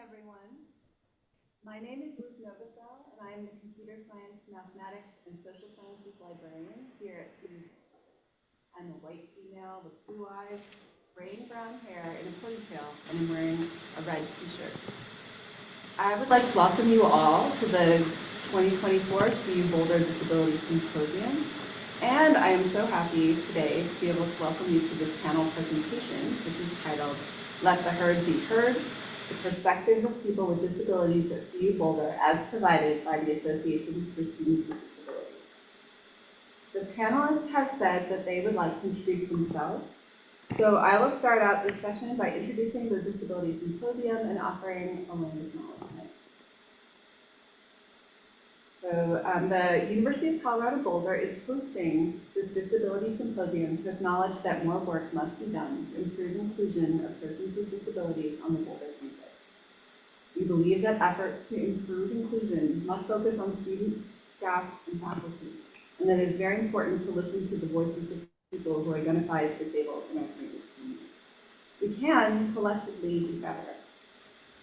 everyone. My name is Liz Novosel, and I am the Computer Science, Mathematics, and Social Sciences librarian here at CU. I'm a white female with blue eyes, gray and brown hair, in a ponytail, and I'm wearing a red t-shirt. I would like to welcome you all to the 2024 CU Boulder Disability Symposium. And I am so happy today to be able to welcome you to this panel presentation, which is titled, Let the Herd Be Heard, the perspective of people with disabilities at CU Boulder as provided by the Association for Students with Disabilities. The panelists have said that they would like to introduce themselves. So I will start out this session by introducing the Disability Symposium and offering a land acknowledgement. So the University of Colorado Boulder is hosting this Disability Symposium to acknowledge that more work must be done to improve inclusion of persons with disabilities on the Boulder campus. We believe that efforts to improve inclusion must focus on students, staff, and faculty, and that it is very important to listen to the voices of people who identify as disabled in our campus community. We can collectively do better.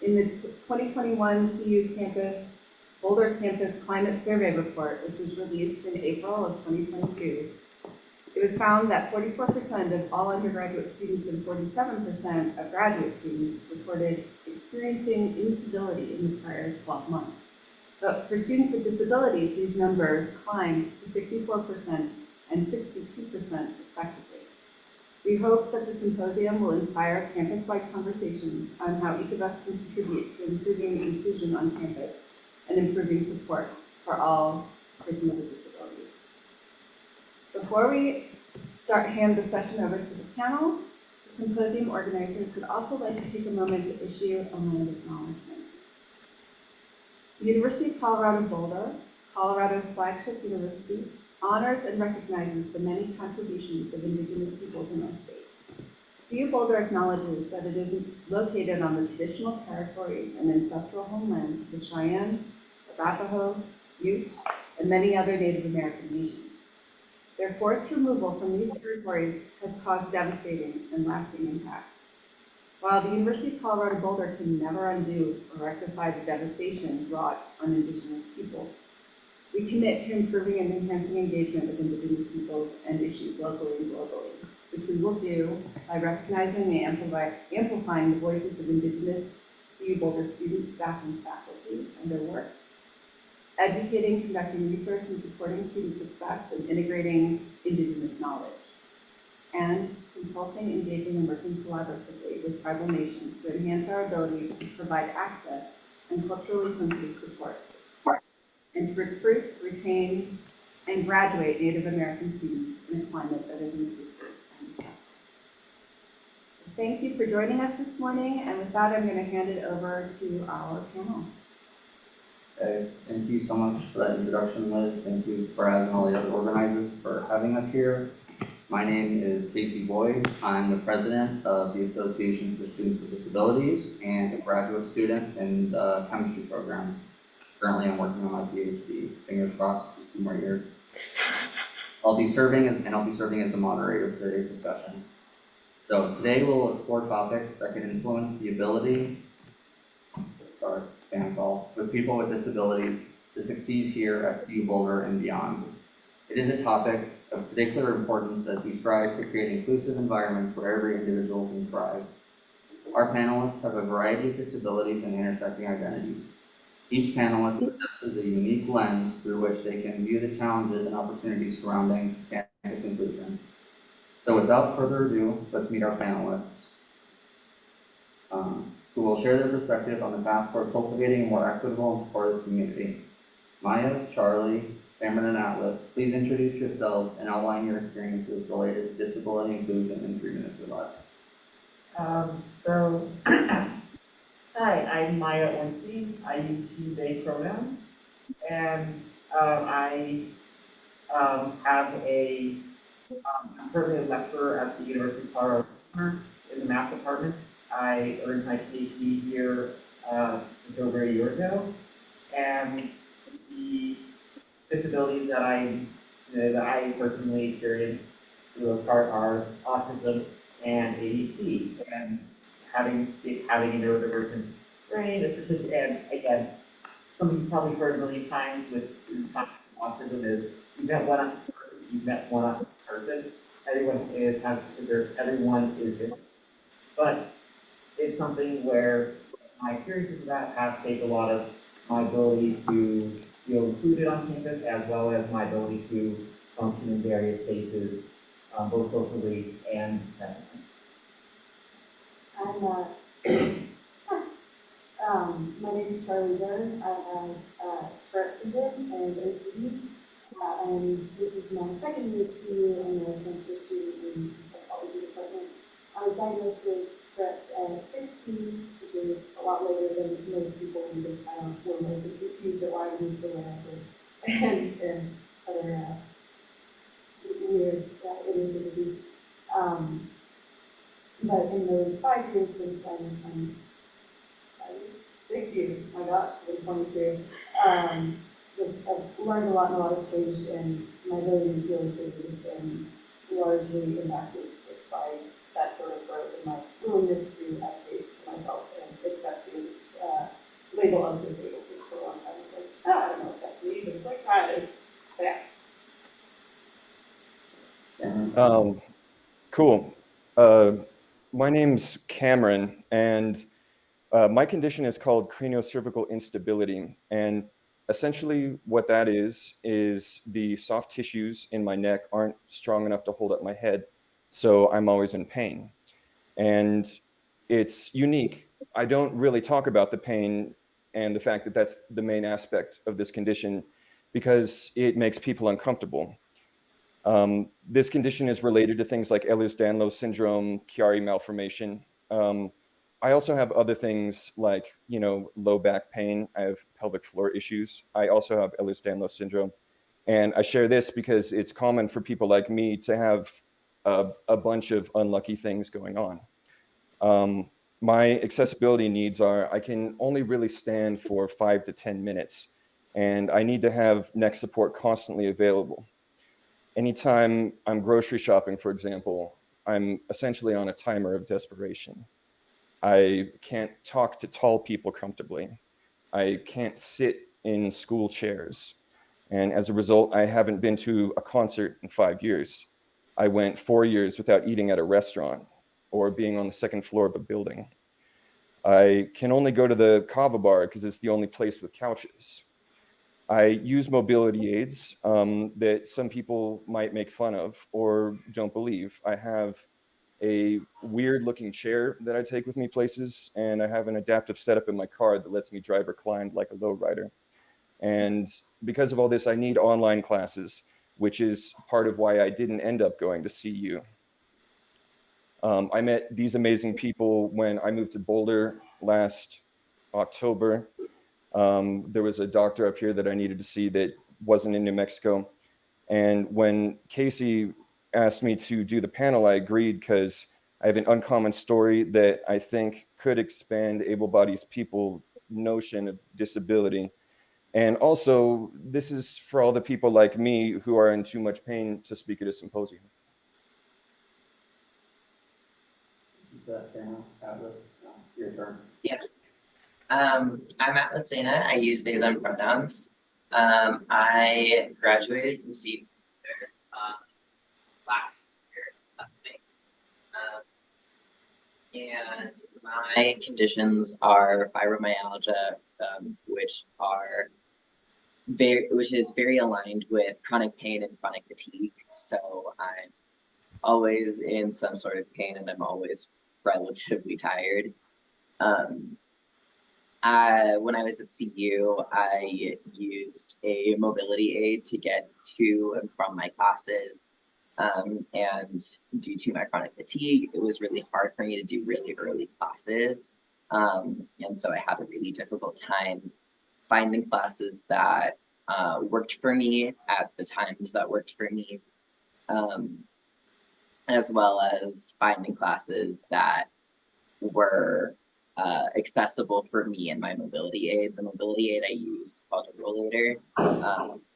In the 2021 CU Boulder Campus Climate Survey Report, which was released in April of 2022, it was found that 44% of all undergraduate students and 47% of graduate students reported experiencing instability in the prior 12 months. But for students with disabilities, these numbers climbed to 54% and 62% respectively. We hope that the symposium will inspire campus-wide conversations on how each of us can contribute to improving inclusion on campus and improving support for all persons with disabilities. Before we hand the session over to the panel, the symposium organizers would also like to take a moment to issue a land acknowledgement. The University of Colorado Boulder, Colorado's flagship university, honors and recognizes the many contributions of Indigenous peoples in our state. CU Boulder acknowledges that it is located on the traditional territories and ancestral homelands of the Cheyenne, Arapaho, Ute, and many other Native American nations. Their forced removal from these territories has caused devastating and lasting impacts. While the University of Colorado Boulder can never undo or rectify the devastation wrought on Indigenous peoples, we commit to improving and enhancing engagement with Indigenous peoples and issues locally and globally, which we will do by recognizing and amplifying the voices of Indigenous CU Boulder students, staff, and faculty and their work, educating, conducting research, and supporting student success and integrating Indigenous knowledge, and consulting, engaging, and working collaboratively with tribal nations to enhance our ability to provide access and culturally sensitive support, and to recruit, retain, and graduate Native American students in a climate that is inclusive and safe. So thank you for joining us this morning, and with that, I'm going to hand it over to our panel. Okay, thank you so much for that introduction, Liz. Thank you, Brad, and all the other organizers for having us here. My name is Casey Boyd. I'm the president of the Association for Students with Disabilities and a graduate student in the chemistry program. Currently, I'm working on my PhD. Fingers crossed, just 2 more years. I'll be serving as the moderator for today's discussion. So today we'll explore topics that can influence the ability with people with disabilities to succeed here at CU Boulder and beyond. It is a topic of particular importance as we strive to create inclusive environments where every individual can thrive. Our panelists have a variety of disabilities and intersecting identities. Each panelist possesses a unique lens through which they can view the challenges and opportunities surrounding campus inclusion. So without further ado, let's meet our panelists, who will share their perspective on the path toward cultivating a more equitable and supportive community. Maya, Charlie, Cameron, and Atlas, please introduce yourselves and outline your experiences related to disability inclusion in 3 minutes or less. Hi, I'm Maya Ornstein. I use she/they pronouns, and I'm currently a lecturer at the University of Colorado in the math department. I earned my PhD here just over a year ago, and the disabilities that I personally experienced for the most part are autism and ADHD, and having a neurodivergent brain, and again, something you've probably heard a million times with autism is you've met one person, you've met one person. Everyone is different, but it's something where my experiences with that have shaped a lot of my ability to feel included on campus, as well as my ability to function in various spaces, both socially and professionally. My name is Charlie Zern. I have Tourette syndrome and OCD, and this is my second year at CU and a transfer student in the psychology department. I was diagnosed with Tourette's at 16, which is a lot later than most people, because I don't know, mostly confused at why I moved to where I did, and other weird, it is a disease. But in those 5 years since then, 6 years, my gosh, I'm 22. Just I've learned a lot and a lot has changed, and my ability to feel included has been largely impacted just by that sort of growth and my willingness to advocate for myself and accept the label of disabled for a long time. It's like, oh, I don't know if that's me, but it's like, that is, yeah. Cool. My name's Cameron, and my condition is called craniocervical instability. And essentially what that is the soft tissues in my neck aren't strong enough to hold up my head. So I'm always in pain. And it's unique. I don't really talk about the pain and the fact that that's the main aspect of this condition because it makes people uncomfortable. This condition is related to things like Ehlers-Danlos syndrome, Chiari malformation. I also have other things like, low back pain. I have pelvic floor issues. I also have Ehlers-Danlos syndrome. And I share this because it's common for people like me to have a bunch of unlucky things going on. My accessibility needs are, I can only really stand for 5 to 10 minutes, and I need to have neck support constantly available. Anytime I'm grocery shopping, for example, I'm essentially on a timer of desperation. I can't talk to tall people comfortably. I can't sit in school chairs. And as a result, I haven't been to a concert in 5 years. I went 4 years without eating at a restaurant or being on the second floor of a building. I can only go to the kava bar because it's the only place with couches. I use mobility aids that some people might make fun of or don't believe. I have a weird looking chair that I take with me places, and I have an adaptive setup in my car that lets me drive reclined like a lowrider. And because of all this, I need online classes, which is part of why I didn't end up going to CU. I met these amazing people when I moved to Boulder last October. There was a doctor up here that I needed to see that wasn't in New Mexico. And when Casey asked me to do the panel, I agreed because I have an uncommon story that I think could expand able-bodied people's notion of disability. And also, this is for all the people like me who are in too much pain to speak at a symposium. Your turn. Yeah. I'm Atlas Dana. I use they, them pronouns. I graduated from CU Boulder last May. And my conditions are fibromyalgia, which is very aligned with chronic pain and chronic fatigue. So I'm always in some sort of pain, and I'm always relatively tired. When I was at CU, I used a mobility aid to get to and from my classes. And due to my chronic fatigue, it was really hard for me to do really early classes. And so I had a really difficult time finding classes that worked for me at the times that worked for me, as well as finding classes that were accessible for me and my mobility aid. The mobility aid I use is called a rollator.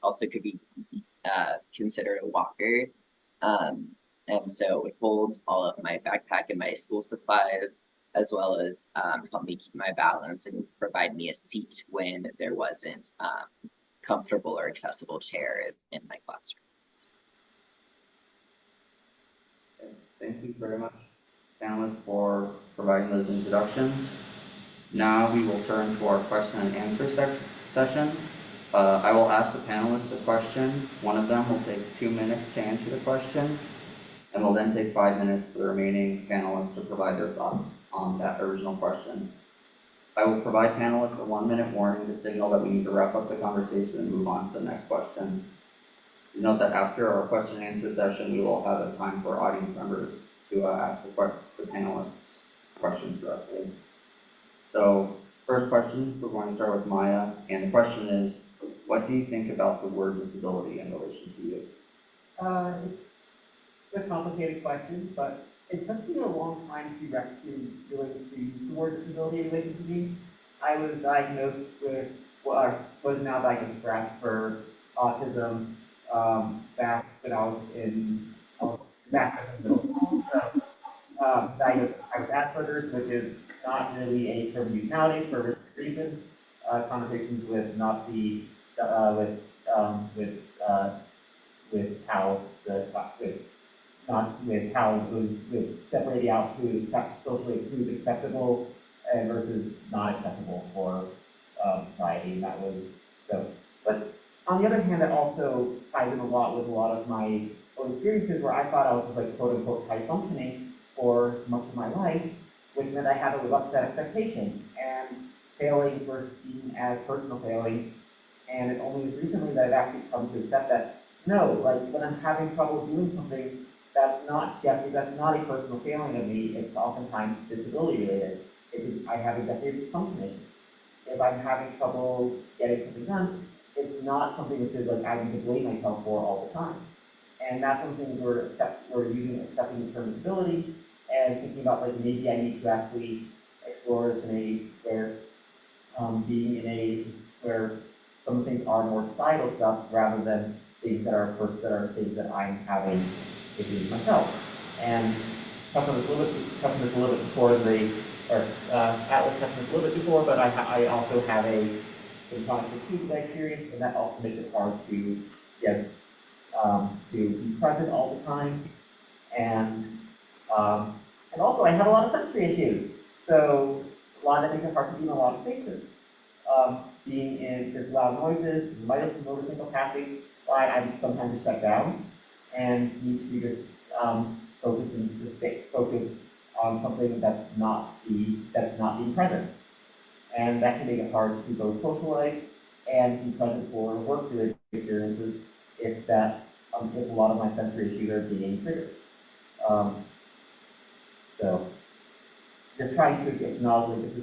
Also could be considered a walker. And so it holds all of my backpack and my school supplies, as well as help me keep my balance and provide me a seat when there wasn't comfortable or accessible chairs in my classrooms. Okay, thank you very much, panelists, for providing those introductions. Now we will turn to our question and answer session. I will ask the panelists a question. One of them will take 2 minutes to answer the question, and will then take 5 minutes for the remaining panelists to provide their thoughts on that original question. I will provide panelists a 1-minute warning to signal that we need to wrap up the conversation and move on to the next question. Note that after our question and answer session, we will have a time for audience members to ask the panelists questions directly. So, first question, we're going to start with Maya, and the question is, what do you think about the word disability in relation to you? It's a complicated question, but it took me a long time to really to use the word disability in relation to me. I was diagnosed with, was now diagnosed for autism back when I was in middle school. So diagnosed with Asperger's, which is not really a term used nowadays for a really good reason. Conversations with Nazi, with how with separating out who's acceptable and versus not acceptable for society. And that was so. But on the other hand, that also ties in a lot with a lot of my own experiences where I thought I was just like quote unquote high functioning for much of my life, which meant I had to live up to that expectation. And failings were seen as personal failings. And it only was recently that I've actually come to accept that no, like when I'm having trouble doing something, that's not a personal failing of me. It's oftentimes disability related. I have executive functioning. If I'm having trouble getting something done, it's not something which is like I need to blame myself for all the time. And that's one thing we're accepting the term disability and thinking about like maybe I need to actually explore this in a where being in a where some things are more societal stuff rather than things that are things that I'm having issues myself. And touched on this a little bit before Atlas touched on this a little bit before, but I also have some chronic fatigue that I experience, and that also makes it hard to be present all the time. And also I have a lot of sensory issues. So a lot of that makes it hard to be in a lot of spaces. Being in there's loud noises, motorcycle passing by, I sometimes shut down and need to just focus on something that's not being present. And that can make it hard to both socialize and be present for work-related experiences if a lot of my sensory issues are being triggered. So just trying to acknowledge this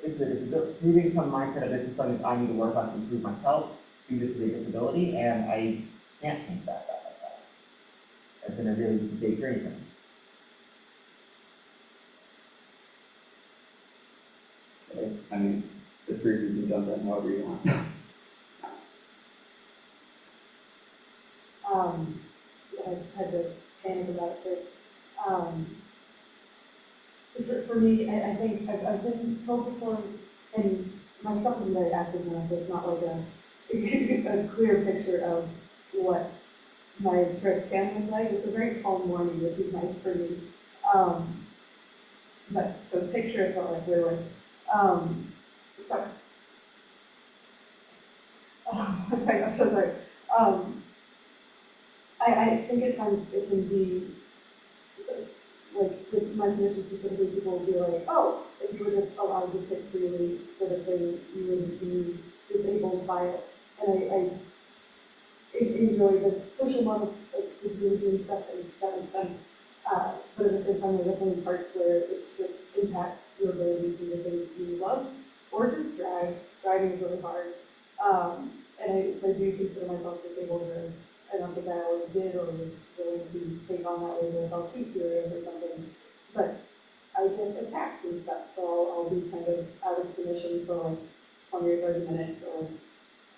is a disability, moving from the mindset of this is something I need to work on to improve myself, to this is a disability, and I can't change that. It's been a really big journey for me. Okay. I mean, the three of you can jump in however you want. So I just had to panic about this. For me, I think I've been told before, and my stuff isn't very active now, so it's not like a clear picture of what my trips can look like. It's a very calm morning, which is nice for me. But so picture it felt like there was sucks. Oh, one second, I'm so sorry. I think at times it can be like with my condition specifically, people will be like, oh, if you were just allowed to tip freely sort of thing, you wouldn't be disabled by it. And I enjoy the social model of disability and stuff, and that makes sense. But at the same time, there are definitely parts where it just impacts your ability to do the things you love, or just drive. Driving is really hard. So I do consider myself disabled, whereas I don't think I always did or was willing to take on that way if it felt too serious or something. But I get attacks and stuff, so I'll be kind of out of commission for like 20 or 30 minutes, or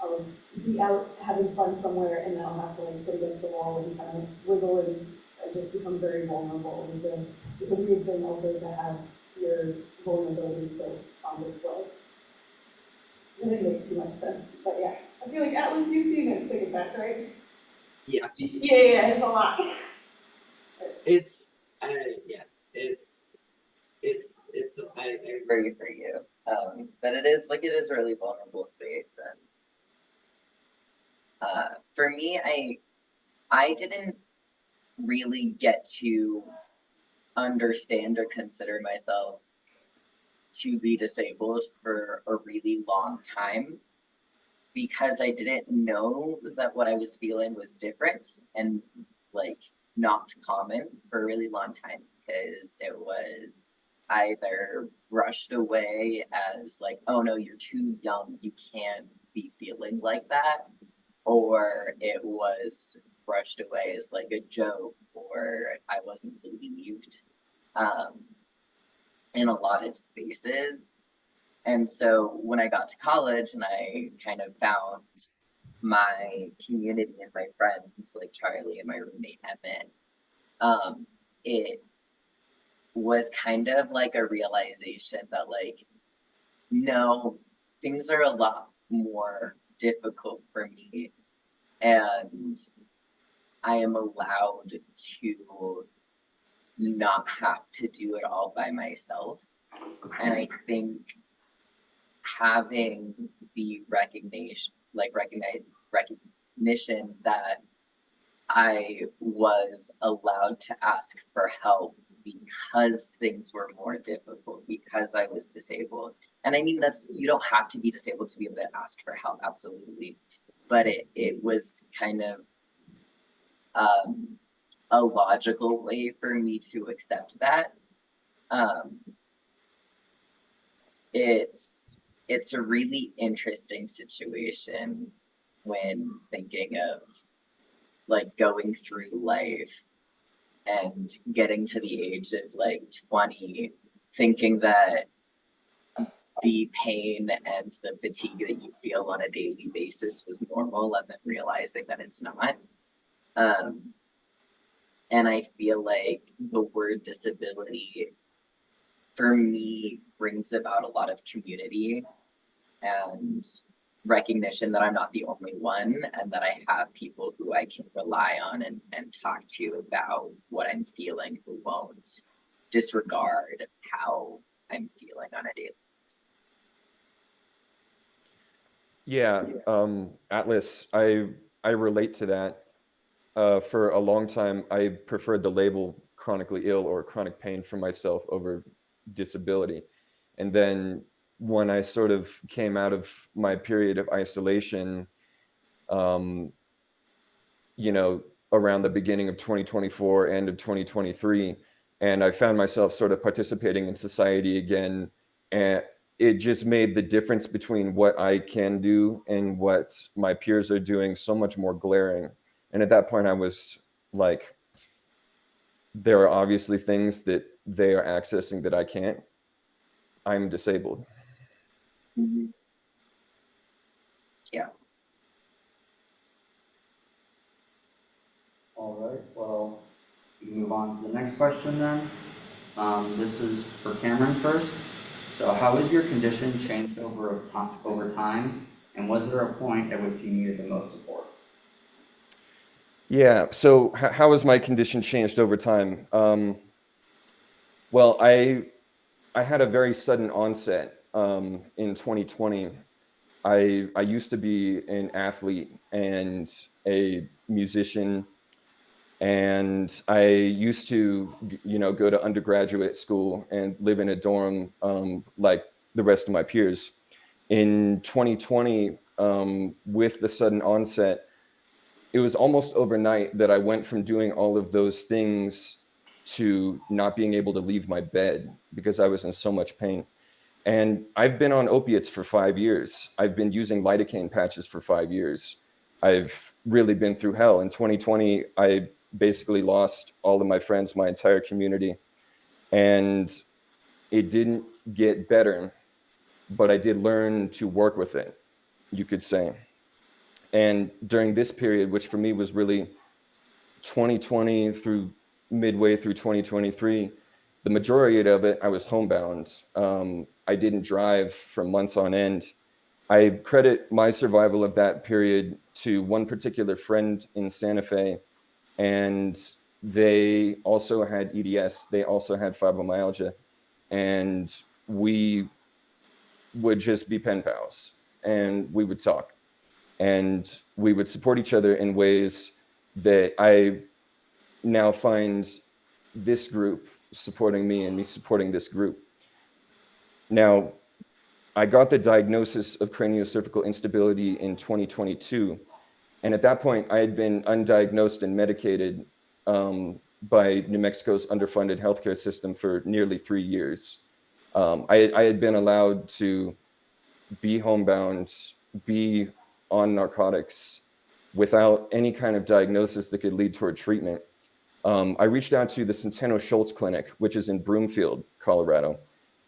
I'll be out having fun somewhere and then I'll have to like sit against the wall and kind of wiggle and I just become very vulnerable. And it's a weird thing also to have your vulnerabilities so on display. That didn't make too much sense, but yeah. I feel like, Atlas, you've seen it, Tick Attack, right? Yeah. Yeah, it's a lot. It's, yeah, I agree for you. But it is a really vulnerable space. And for me, I didn't really get to understand or consider myself to be disabled for a really long time because I didn't know that what I was feeling was different and like not common for a really long time because it was either brushed away as like, oh no, you're too young, you can't be feeling like that, or it was brushed away as like a joke or I wasn't believed um, in a lot of spaces. And so when I got to college and I kind of found my community and my friends like Charlie and my roommate Emmett, it was kind of like a realization that like, no, things are a lot more difficult for me and I am allowed to not have to do it all by myself. And I think having the recognition that I was allowed to ask for help because things were more difficult, because I was disabled. And I mean, you don't have to be disabled to be able to ask for help, absolutely. But it was kind of a logical way for me to accept that. Um, it's a really interesting situation when thinking of like going through life and getting to the age of like 20, thinking that the pain and the fatigue that you feel on a daily basis was normal and then realizing that it's not. Um, and I feel like the word disability for me brings about a lot of community and recognition that I'm not the only one and that I have people who I can rely on and talk to about what I'm feeling who won't disregard how I'm feeling on a daily basis. Yeah, Atlas, I relate to that. For a long time, I preferred the label chronically ill or chronic pain for myself over disability. And then when I sort of came out of my period of isolation, um, you know, around the beginning of 2024, end of 2023, and I found myself sort of participating in society again. And it just made the difference between what I can do and what my peers are doing so much more glaring. And at that point, I was like, there are obviously things that they are accessing that I can't. I'm disabled. Mm-hmm. Yeah. All right, well, we can move on to the next question then. This is for Cameron first. So how has your condition changed over time, and was there a point at which you needed the most support? Yeah. So how has my condition changed over time? Well, I had a very sudden onset in 2020. I used to be an athlete and a musician, and I used to, go to undergraduate school and live in a dorm like the rest of my peers. In 2020, with the sudden onset, it was almost overnight that I went from doing all of those things to not being able to leave my bed because I was in so much pain. And I've been on opiates for 5 years. I've been using lidocaine patches for 5 years. I've really been through hell. In 2020, I basically lost all of my friends, my entire community. And it didn't get better, but I did learn to work with it, you could say. And during this period, which for me was really 2020 through midway through 2023, the majority of it, I was homebound. I didn't drive for months on end. I credit my survival of that period to one particular friend in Santa Fe, and they also had EDS. They also had fibromyalgia, and we would just be pen pals, and we would talk, and we would support each other in ways that I now find this group supporting me and me supporting this group. Now, I got the diagnosis of craniocervical instability in 2022. And at that point, I had been undiagnosed and medicated by New Mexico's underfunded healthcare system for nearly 3 years. I had been allowed to be homebound, be on narcotics without any kind of diagnosis that could lead toward treatment. I reached out to the Centeno Schultz Clinic, which is in Broomfield, Colorado.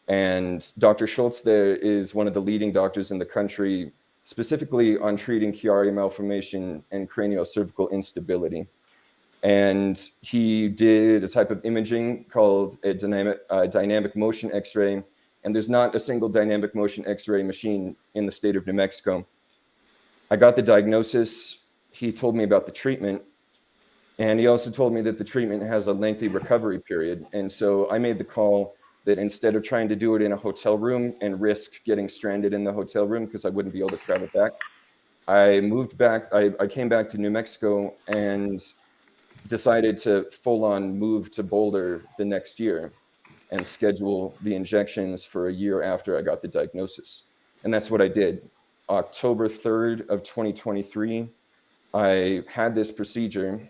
And Dr. Schultz there is one of the leading doctors in the country, specifically on treating Chiari malformation and craniocervical instability. And he did a type of imaging called a dynamic motion X-ray. And there's not a single dynamic motion X-ray machine in the state of New Mexico. I got the diagnosis. He told me about the treatment. And he also told me that the treatment has a lengthy recovery period. And so I made the call that instead of trying to do it in a hotel room and risk getting stranded in the hotel room because I wouldn't be able to travel back, I moved back. I came back to New Mexico and decided to full on move to Boulder the next year and schedule the injections for a year after I got the diagnosis. And that's what I did. October 3rd of 2023, I had this procedure.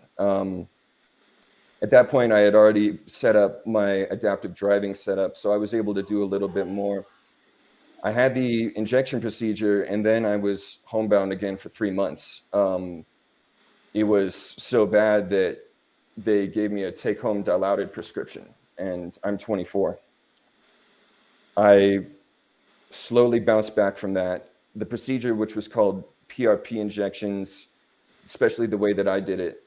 At that point, I had already set up my adaptive driving setup, so I was able to do a little bit more. I had the injection procedure, and then I was homebound again for 3 months. It was so bad that they gave me a take-home dilaudid prescription, and I'm 24. I slowly bounced back from that. The procedure, which was called PRP injections, especially the way that I did it,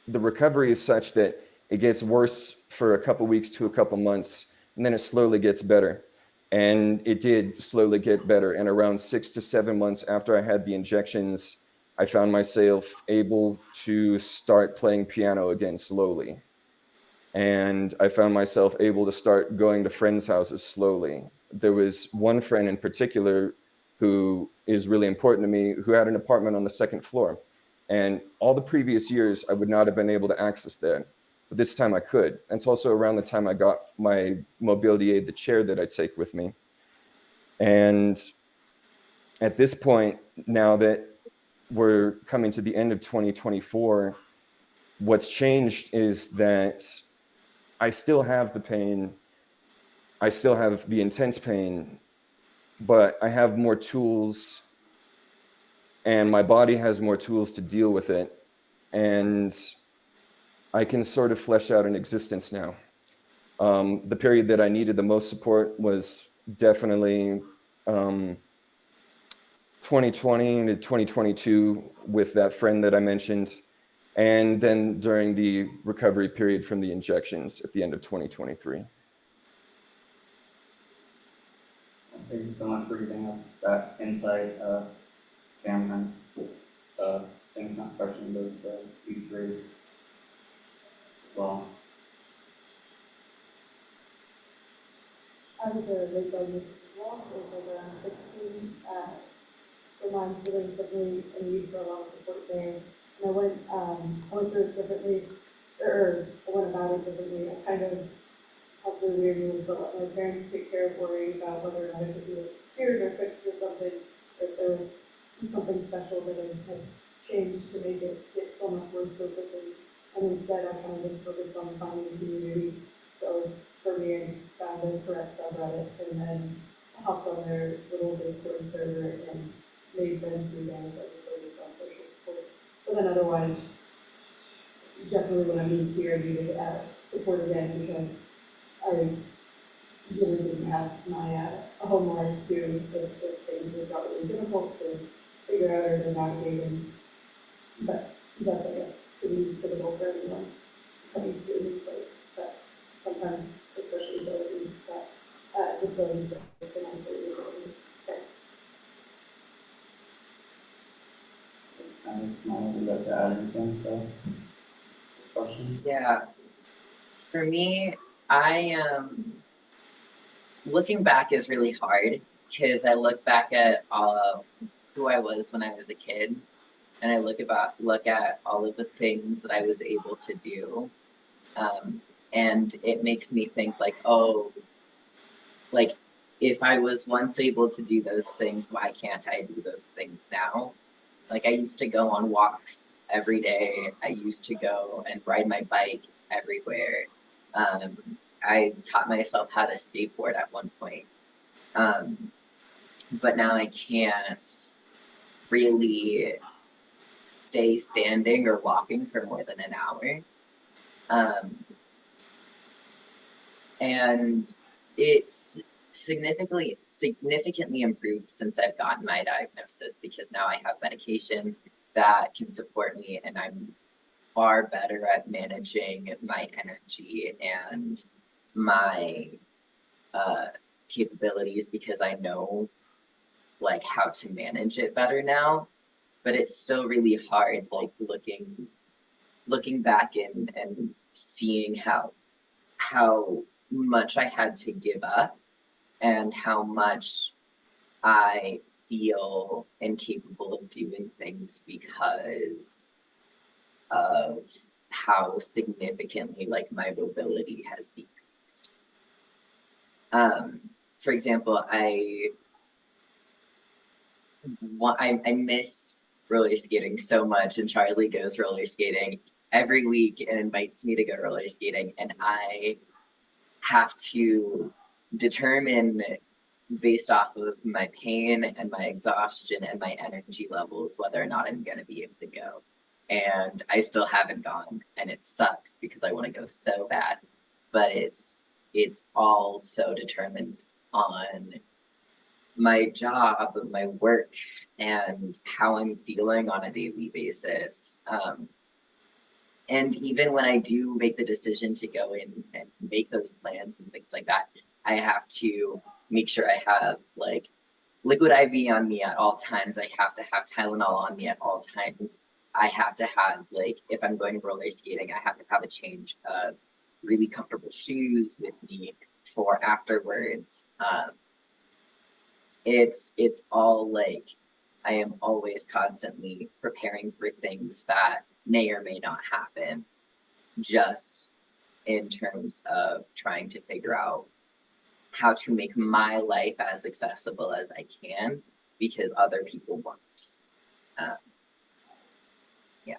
the recovery is such that it gets worse for a couple weeks to a couple months, and then it slowly gets better. And it did slowly get better. And around 6 to 7 months after I had the injections, I found myself able to start playing piano again slowly. And I found myself able to start going to friends' houses slowly. There was one friend in particular who is really important to me, who had an apartment on the second floor. And all the previous years, I would not have been able to access that. But this time I could. And it's also around the time I got my mobility aid, the chair that I take with me. And at this point, now that we're coming to the end of 2024, what's changed is that I still have the pain. I still have the intense pain, but I have more tools and my body has more tools to deal with it. And I can sort of flesh out an existence now. The period that I needed the most support was definitely 2020 to 2022 with that friend that I mentioned, and then during the recovery period from the injections at the end of 2023. Thank you so much for giving us that insight, Cameron. Same kind of question goes to you three as well. I was a late diagnosis as well, so I was like around 16. For mine, so there was definitely a need for a lot of support there. And I went through it differently, or I went about it differently. I kind of, possibly weird, but let my parents take care of worrying about whether or not it could be cured or fixed or something, if there was something special that I had changed to make it get so much worse so quickly. And instead, I kind of just focused on finding a community. So for me, I just found a Tourette subreddit and then hopped on their little Discord server and made friends through them, so I just focused on social support. But then otherwise, definitely when I moved here, I needed support again because I really didn't have my home life to, if things just got really difficult to figure out or to navigate. But that's, I guess, pretty typical for everyone. coming to a new place, but sometimes, especially so if you've got disabilities that can isolate abilities. Okay. Would you like to add anything to this question? Yeah, for me, looking back is really hard because I look back at all of who I was when I was a kid, and I look at all of the things that I was able to do, and it makes me think like, oh, like if I was once able to do those things, why can't I do those things now? Like I used to go on walks every day. I used to go and ride my bike everywhere. I taught myself how to skateboard at one point. But now I can't really stay standing or walking for more than an hour. And it's significantly improved since I've gotten my diagnosis because now I have medication that can support me and I'm far better at managing my energy and my capabilities because I know like how to manage it better now. But it's still really hard like looking back and seeing how much I had to give up and how much I feel incapable of doing things because of how significantly like my mobility has decreased. For example, I miss roller skating so much, and Charlie goes roller skating every week and invites me to go roller skating, and I have to determine based off of my pain and my exhaustion and my energy levels whether or not I'm going to be able to go. And I still haven't gone, and it sucks because I want to go so bad, but it's all so determined on my job, my work, and how I'm feeling on a daily basis. And even when I do make the decision to go in and make those plans and things like that, I have to make sure I have like liquid IV on me at all times. I have to have Tylenol on me at all times. I have to have like, if I'm going roller skating, I have to have a change of really comfortable shoes with me for afterwards. It's all like I am always constantly preparing for things that may or may not happen, just in terms of trying to figure out how to make my life as accessible as I can because other people won't. Yeah.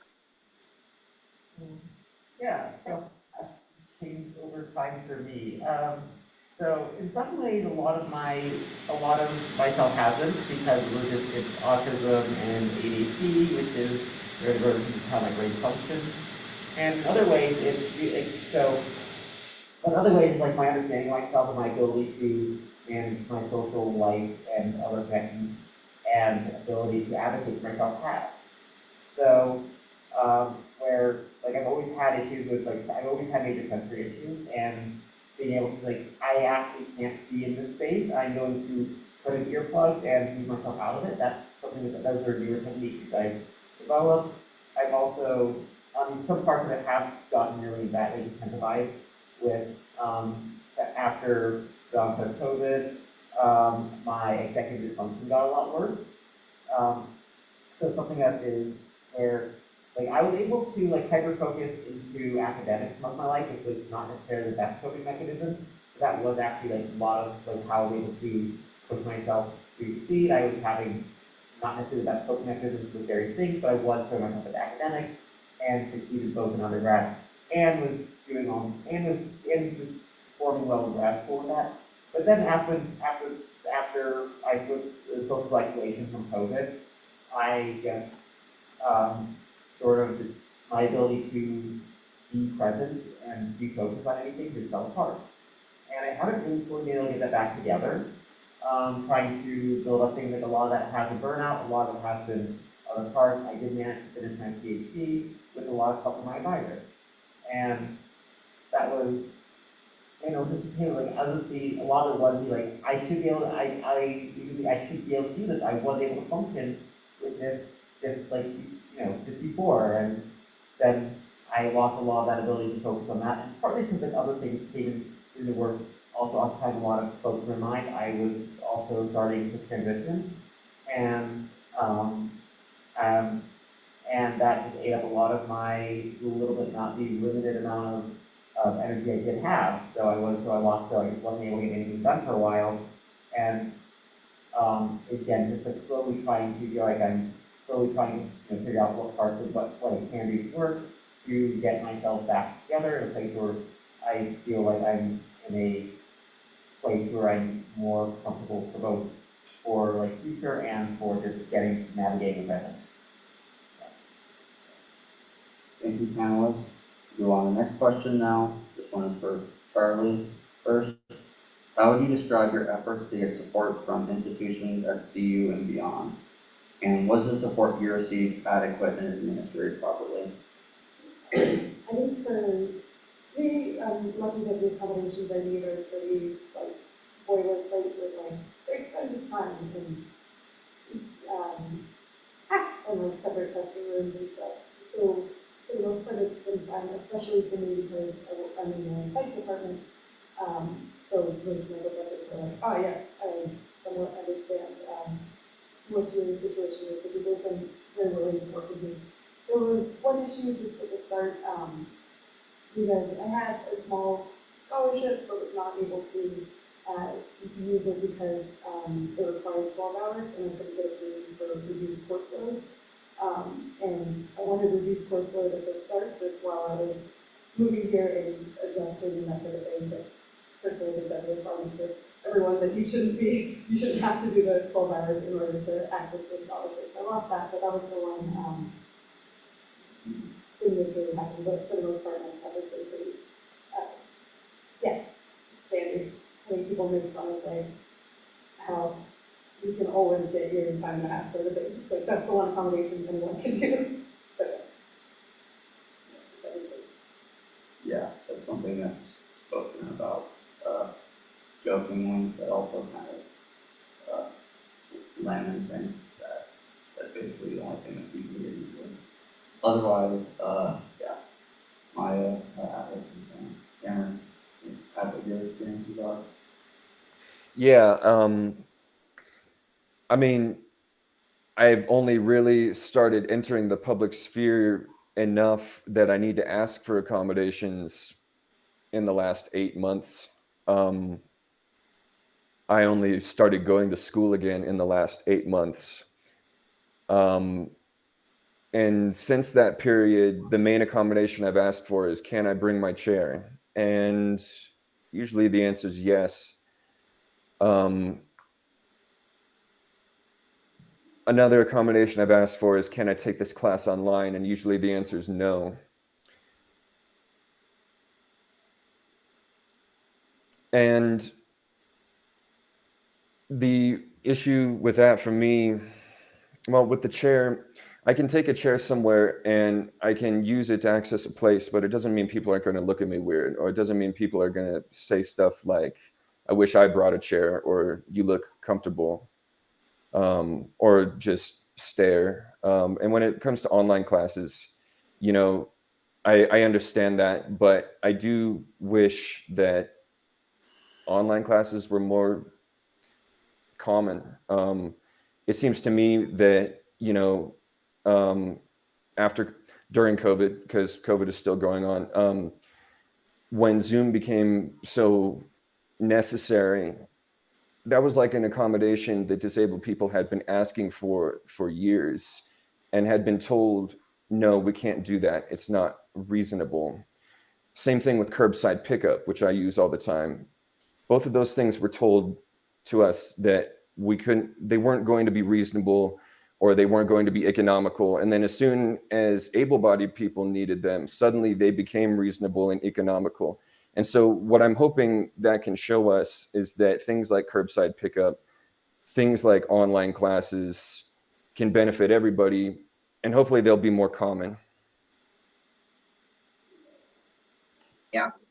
Yeah, so changed over time for me. So in some ways, a lot of my self-hazards because it's autism and ADHD, which is very versions how my brain functions. And in other ways, in other ways, like my understanding of myself and my ability to manage my social life and other connections and ability to advocate for myself has. So, where like I've always had issues with like I've always had major sensory issues and being able to like I actually can't be in this space. I'm going to put in earplugs and move myself out of it. That's something that those are newer techniques I've developed. I've also some parts of it have gotten really badly intensified with after the onset of COVID, my executive dysfunction got a lot worse. So something that is where like I was able to like hyper focus into academics most of my life, which was not necessarily the best coping mechanism. But that was actually like a lot of like how I was able to push myself to succeed. I was having not necessarily the best coping mechanisms with various things, but I was putting myself into academics and succeeded both in undergrad and was doing was performing well in grad school with that. But then after I switched to social isolation from COVID, I guess sort of just my ability to be present and be focused on anything just fell apart. And I haven't really fully been able to get that back together. Trying to build up things like a lot of that has been burnout, a lot of it has been other parts. I did manage to finish my PhD with a lot of help from my advisor. And that was, just him, like, honestly, a lot of it was like, I should be able to, I should be able to do this. I was able to function with this, like, just before, and then I lost a lot of that ability to focus on that, and partly because like other things came into work, also occupying a lot of focus in my mind. I was also starting to transition, and um, um, and that just ate up a lot of my little bit, not the limited amount of energy I did have. So I lost, so I just wasn't able to get anything done for a while. And again, just like slowly trying to feel like I'm slowly trying to figure out what parts of what I can do to work to get myself back together in a place where I feel like I'm in a place where I'm more comfortable for both for like future and for just navigating better. Thank you, panelists. Go on to the next question now. This one is for Charlie first. How would you describe your efforts to get support from institutions at CU and beyond? And was the support you received adequate and administered properly? I think for me, I'm lucky that the accommodations I need are pretty like boilerplate with like very extended time and it's and like separate testing rooms and stuff. So for the most part, it's been fun, especially for me because I'm in the psych department. So most of my professors were like, oh yes, I somewhat understand what your situation is. So people have been very willing to work with me. There was one issue just at the start, because I had a small scholarship but was not able to use it because it required 12 hours and I couldn't get approved for reduced course load. And I wanted reduced course load at the start just while I was moving here and adjusting and that sort of thing. But personally, I think that's a problem for everyone that you shouldn't have to do the 12 hours in order to access the scholarship. So I lost that, but that was the one thing that's really happened. But for the most part, my stuff has been pretty, standard. I think people make fun of like how you can always get your time and a half sort of thing. It's like that's the one accommodation anyone can do. But that makes sense. Yeah, that's something that's spoken about jokingly, but also kind of lamenting that that's basically the only thing that people hear usually. Otherwise, yeah, Maya, Atlas, and Cameron, have what your experiences are. Yeah, I mean, I've only really started entering the public sphere enough that I need to ask for accommodations in the last 8 months. I only started going to school again in the last 8 months. And since that period, the main accommodation I've asked for is, can I bring my chair? And usually the answer is yes. Another accommodation I've asked for is, can I take this class online? And usually the answer is no. And the issue with that for me, well, with the chair, I can take a chair somewhere and I can use it to access a place, but it doesn't mean people aren't going to look at me weird, or it doesn't mean people are going to say stuff like, I wish I brought a chair, or you look comfortable, or just stare. And when it comes to online classes, I understand that, but I do wish that online classes were more common. It seems to me that, after during COVID, because COVID is still going on, when Zoom became so necessary, that was like an accommodation that disabled people had been asking for years and had been told, no, we can't do that. It's not reasonable. Same thing with curbside pickup, which I use all the time. Both of those things were told to us that they weren't going to be reasonable, or they weren't going to be economical. And then as soon as able-bodied people needed them, suddenly they became reasonable and economical. And so what I'm hoping that can show us is that things like curbside pickup, things like online classes can benefit everybody, and hopefully they'll be more common.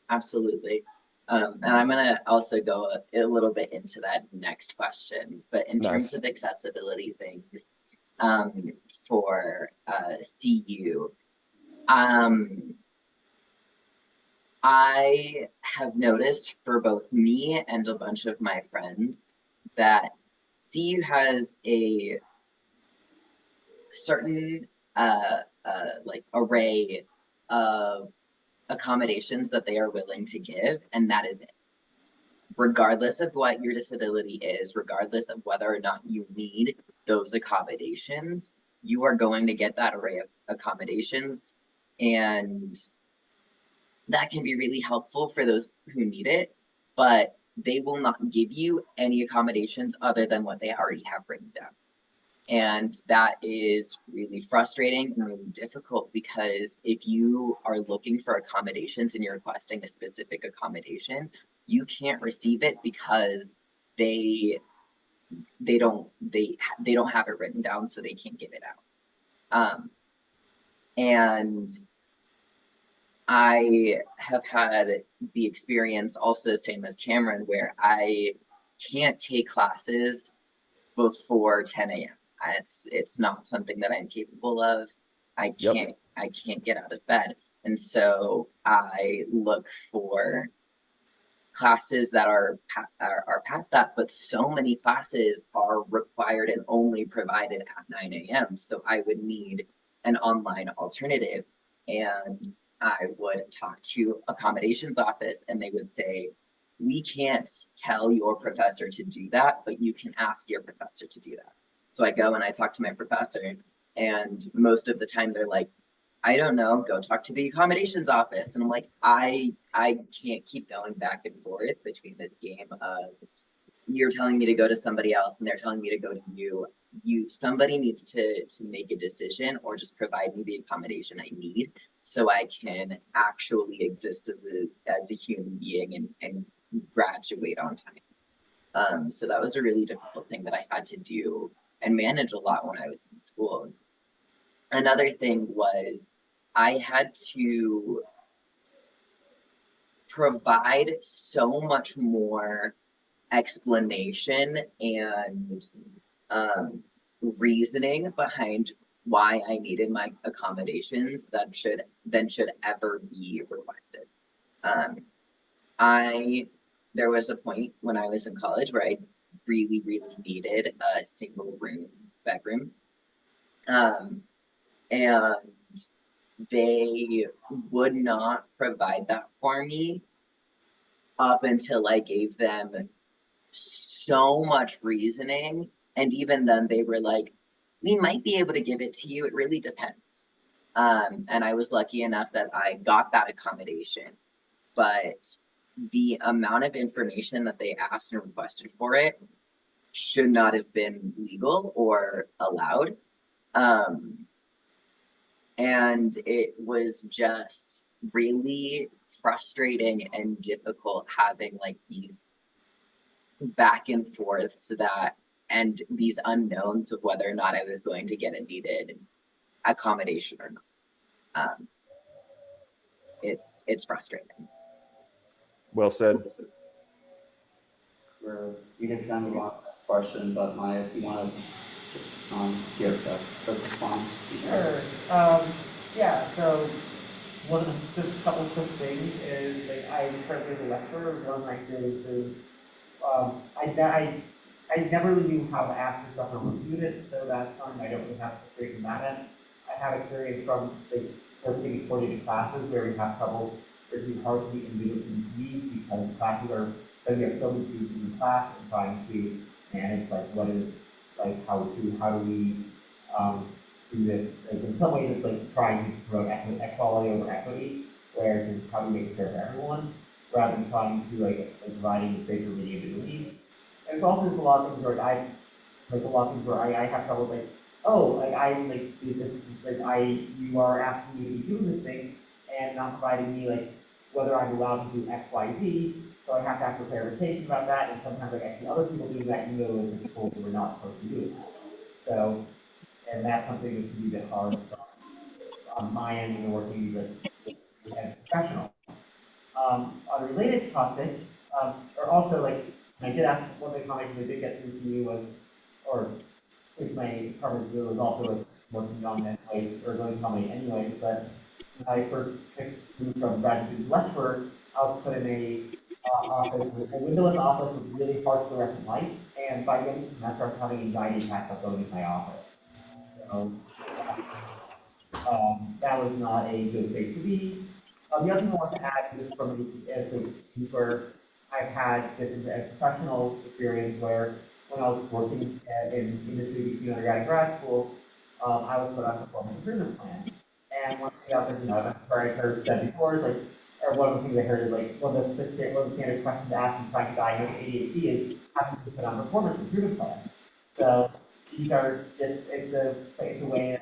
Absolutely. And I'm gonna also go a little bit into that next question, but in terms Nice. of accessibility things, for CU, um, I have noticed for both me and a bunch of my friends that CU has a certain like array of accommodations that they are willing to give, and that is it. Regardless of what your disability is, regardless of whether or not you need those accommodations, you are going to get that array of accommodations. And that can be really helpful for those who need it, but they will not give you any accommodations other than what they already have written down. And that is really frustrating and really difficult, because if you are looking for accommodations and you're requesting a specific accommodation, you can't receive it because they don't have it written down, so they can't give it out. And I have had the experience also, same as Cameron, where I can't take classes before 10 a.m. It's not something that I'm capable of. I Yep. can't get out of bed. And so I look for classes that are past that, but so many classes are required and only provided at 9 a.m. So I would need an online alternative. And I would talk to accommodations office and they would say, we can't tell your professor to do that, but you can ask your professor to do that. So I go and I talk to my professor, and most of the time they're like, I don't know, go talk to the accommodations office. And I'm like, I can't keep going back and forth between this game of you're telling me to go to somebody else and they're telling me to go to you. Somebody needs to make a decision or just provide me the accommodation I need so I can actually exist as a human being and graduate on time. So that was a really difficult thing that I had to do and manage a lot when I was in school. Another thing was I had to provide so much more explanation and reasoning behind why I needed my accommodations than should ever be requested. Um, there was a point when I was in college where I really, really needed a single room bedroom. Um, and they would not provide that for me up until I gave them so much reasoning. And even then, they were like, we might be able to give it to you. It really depends. And I was lucky enough that I got that accommodation. But the amount of information that they asked and requested for it should not have been legal or allowed. And it was just really frustrating and difficult having like these back and forths and these unknowns of whether or not I was going to get a needed accommodation or not. Um, it's frustrating. Well said. We can try and move on to the next question, but Maya, if you want to give a quick response. Sure. Yeah, so just a couple quick things is like I'm currently a lecturer. One of my experiences, I never really knew how to ask for stuff from students, so that's something I don't really have experience in that end. I have experience from like working coordinated classes where we have trouble working hard to meet individual students' needs because classes are because we have so many students in the class and trying to manage like what is like how do we do this like in some ways it's like trying to promote equality over equity, where it's how do we make it fair for everyone rather than trying to like providing the space for many individuals. And it's also just a lot of things where like a lot of things where I have trouble like, oh, like I like this like you are asking me to be doing this thing and not providing me like whether I'm allowed to do X, Y, Z. So I have to ask for clarification about that, and sometimes like I see other people doing that, even though it's people who are not supposed to do it. So, and that's something that can be a bit hard on my end when working as a professional. On a related topic, or also like, I did ask one of the comments we did get through to you was, or if my department was also like working on that way or going to me anyways, but when I first picked from grad student lecturer, I was put in a office with a windowless office with really harsh fluorescent lights, and by the end of the semester, I was having anxiety attacks of going in my office. So that was not a good space to be. The other thing I want to add is from as a where I've had this as a professional experience where when I was working in industry between undergrad and grad school, I was put on a performance improvement plan. And one thing I was like, I've heard that before is like, or one of the things I heard is like, one of the standard questions to ask in trying to diagnose ADHD is how can you put on a performance improvement plan? So these are just, it's a way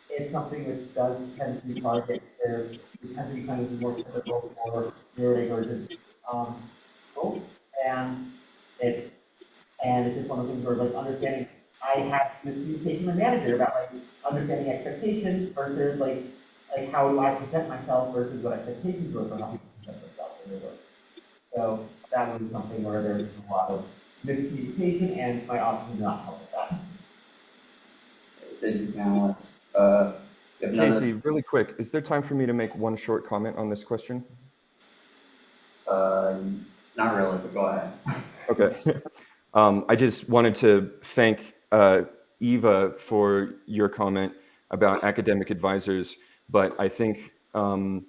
it's something which does tend to be targeted. There tends to be something that's more typical for neurodivergent people, and it's it's just one of the things where like understanding. I have miscommunication with manager about like understanding expectations versus like how do I present myself versus what expectations were for how people present themselves in their work. So that was something where there's a lot of miscommunication, and my office did not help with that. Thank you, panelists. If none of- Casey, really quick, is there time for me to make one short comment on this question? Not really, but go ahead. Okay. I just wanted to thank Eva for your comment about academic advisors, but I think to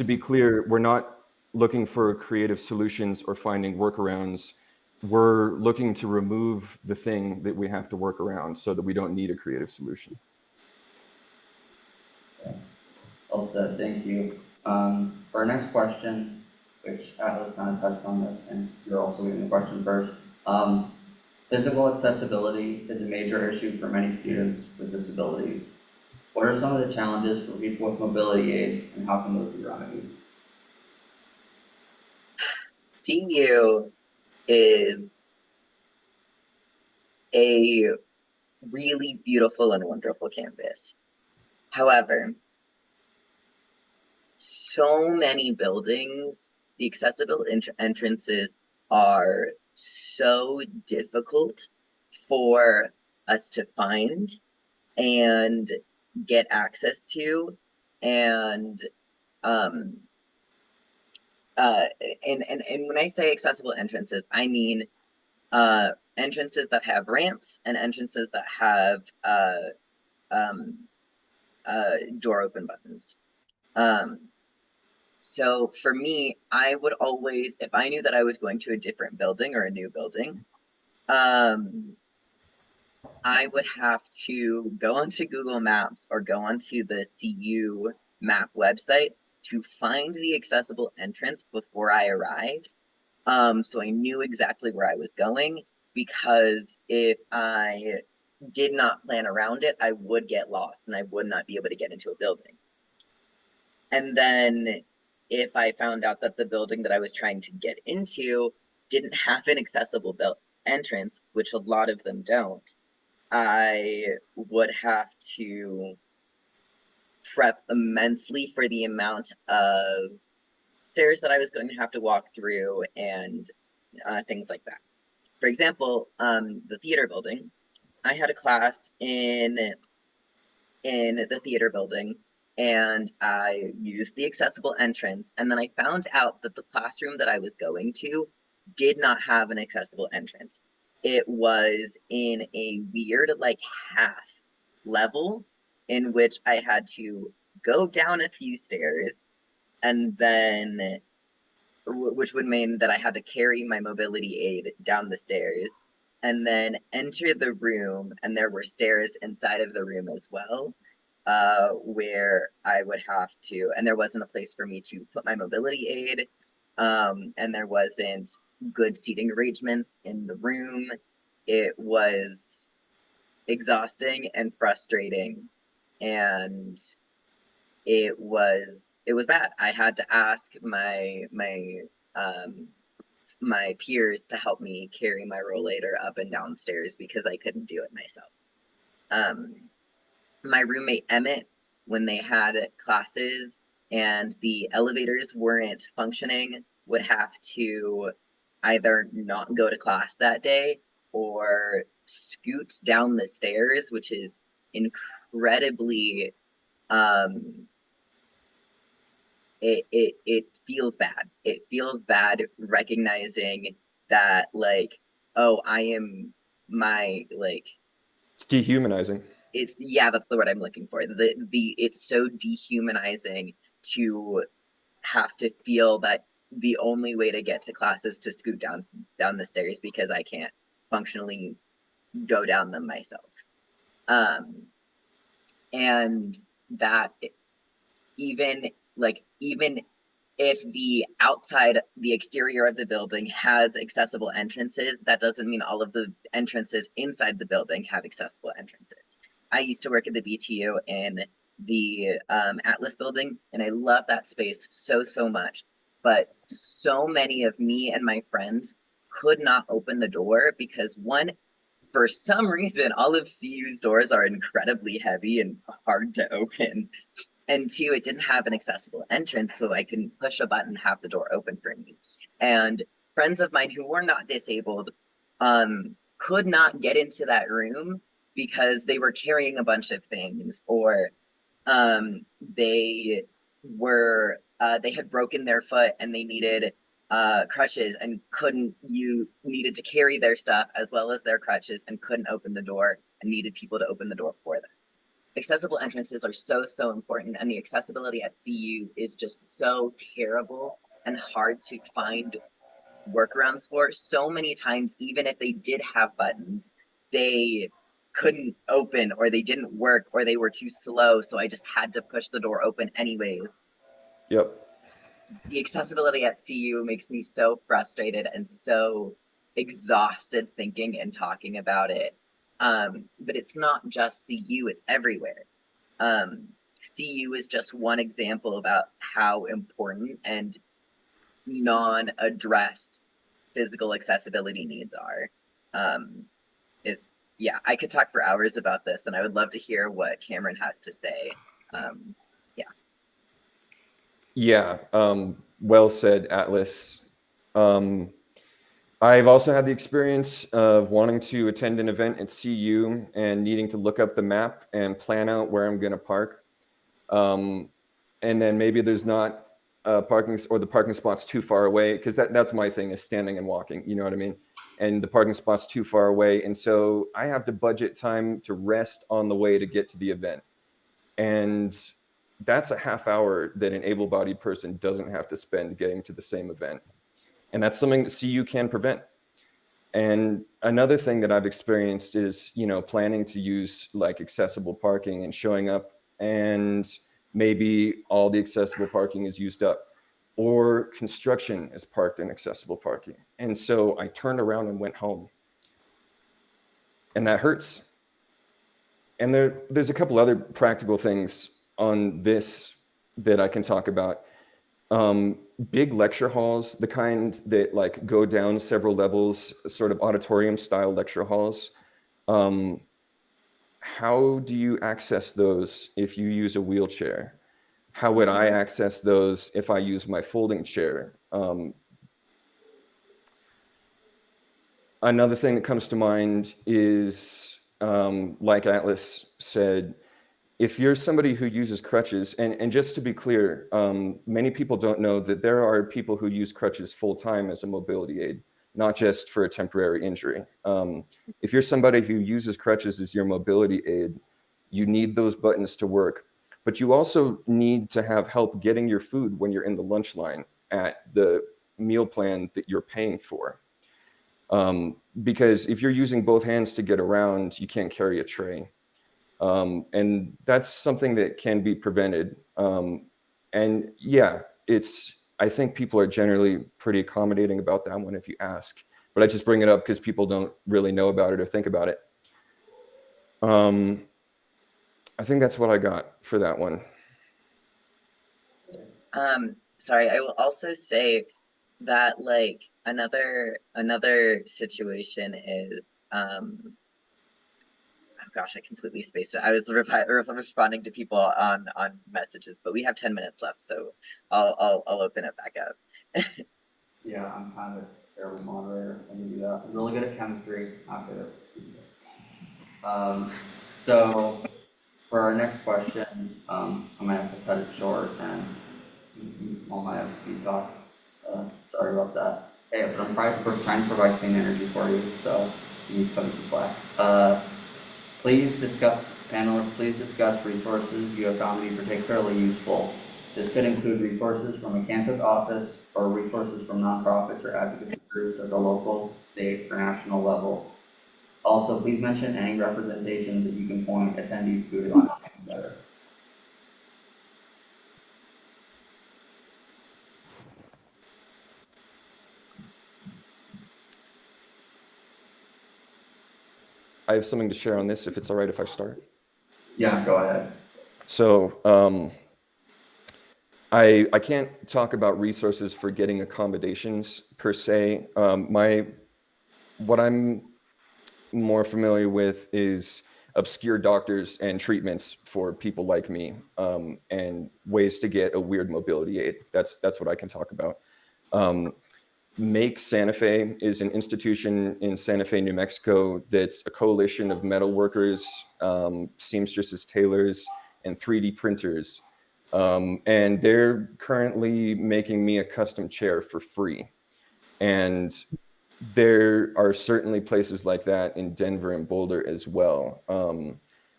be clear, we're not looking for creative solutions or finding workarounds. We're looking to remove the thing that we have to work around so that we don't need a creative solution. Okay. Well said, thank you. For our next question, which Atlas kind of touched on this, and you're also getting the question first. Physical accessibility is a major issue for many students with disabilities. What are some of the challenges for people with mobility aids, and how can those be remedied? CU is a really beautiful and wonderful campus. However, so many buildings, the accessible entrances are so difficult for us to find and get access to, and when I say accessible entrances, I mean entrances that have ramps and entrances that have door open buttons. So for me, I would always, if I knew that I was going to a different building or a new building, I would have to go onto Google Maps or go onto the CU map website to find the accessible entrance before I arrived. So I knew exactly where I was going, because if I did not plan around it, I would get lost and I would not be able to get into a building. And then if I found out that the building that I was trying to get into didn't have an accessible entrance, which a lot of them don't, I would have to prep immensely for the amount of stairs that I was going to have to walk through and things like that. For example, the theater building, I had a class in the theater building, and I used the accessible entrance, and then I found out that the classroom that I was going to did not have an accessible entrance. It was in a weird like half level in which I had to go down a few stairs, and then which would mean that I had to carry my mobility aid down the stairs and then enter the room, and there were stairs inside of the room as well, where I would have to, and there wasn't a place for me to put my mobility aid, and there wasn't good seating arrangements in the room. It was exhausting and frustrating, and it was bad. I had to ask my peers to help me carry my rollator up and down stairs because I couldn't do it myself. My roommate Emmett, when they had classes and the elevators weren't functioning would have to either not go to class that day or scoot down the stairs, which is incredibly it feels bad. It feels bad recognizing that, like, oh, I am my, like, It's dehumanizing. it's, yeah, that's the word I'm looking for. It's so dehumanizing to have to feel that the only way to get to class is to scoot down the stairs because I can't functionally go down them myself. Um, and that even even if the exterior of the building has accessible entrances, that doesn't mean all of the entrances inside the building have accessible entrances. I used to work at the BTU in the Atlas building, and I love that space so, so much. But so many of me and my friends could not open the door because one, for some reason, all of CU's doors are incredibly heavy and hard to open. And two, it didn't have an accessible entrance, so I couldn't push a button, have the door open for me. And friends of mine who were not disabled could not get into that room because they were carrying a bunch of things, or they were they had broken their foot and they needed crutches and couldn't you needed to carry their stuff as well as their crutches and couldn't open the door and needed people to open the door for them. Accessible entrances are so, so important, and the accessibility at CU is just so terrible and hard to find workarounds for. So many times, even if they did have buttons, they couldn't open or they didn't work or they were too slow, so I just had to push the door open anyways. Yep. The accessibility at CU makes me so frustrated and so exhausted thinking and talking about it. But it's not just CU, it's everywhere. CU is just one example about how important and non-addressed physical accessibility needs are. Yeah, I could talk for hours about this, and I would love to hear what Cameron has to say. Yeah. Yeah, well said, Atlas. I've also had the experience of wanting to attend an event at CU and needing to look up the map and plan out where I'm going to park. And then maybe there's not parking, or the parking spot's too far away, because that's my thing, is standing and walking, you know what I mean? And the parking spot's too far away. And so I have to budget time to rest on the way to get to the event. And that's a half hour that an able-bodied person doesn't have to spend getting to the same event. And that's something that CU can prevent. And another thing that I've experienced is, planning to use like accessible parking and showing up, and maybe all the accessible parking is used up, or construction is parked in accessible parking. And so I turned around and went home. And that hurts. And there's a couple other practical things on this that I can talk about. Big lecture halls, the kind that like go down several levels, sort of auditorium style lecture halls. How do you access those if you use a wheelchair? How would I access those if I use my folding chair? Another thing that comes to mind is, like Atlas said, if you're somebody who uses crutches, and just to be clear, many people don't know that there are people who use crutches full time as a mobility aid, not just for a temporary injury. If you're somebody who uses crutches as your mobility aid, you need those buttons to work, but you also need to have help getting your food when you're in the lunch line at the meal plan that you're paying for. Because if you're using both hands to get around, you can't carry a tray. And that's something that can be prevented. And yeah, I think people are generally pretty accommodating about that one if you ask, but I just bring it up because people don't really know about it or think about it. I think that's what I got for that one. Sorry, I will also say that like another situation is gosh, I completely spaced it. I was responding to people on messages, but we have 10 minutes left, so I'll open it back up. Yeah, I'm kind of a terrible moderator. I can do that. I'm really good at chemistry, not good at. So for our next question, I'm gonna have to cut it short and you all might have to speed talk. Sorry about that. Hey, but we're trying to provide clean energy for you, so you need to cut me some slack. Please discuss, panelists, please discuss resources you have found to be particularly useful. This could include resources from a campus office or resources from nonprofits or advocacy groups at the local, state, or national level. Also, please mention any representations that you can point attendees to understand better. I have something to share on this, if it's all right if I start. Yeah, go ahead. So I can't talk about resources for getting accommodations per se. What I'm more familiar with is obscure doctors and treatments for people like me, and ways to get a weird mobility aid. That's what I can talk about. Make Santa Fe is an institution in Santa Fe, New Mexico that's a coalition of metal workers, seamstresses, tailors, and 3D printers. And they're currently making me a custom chair for free. And there are certainly places like that in Denver and Boulder as well.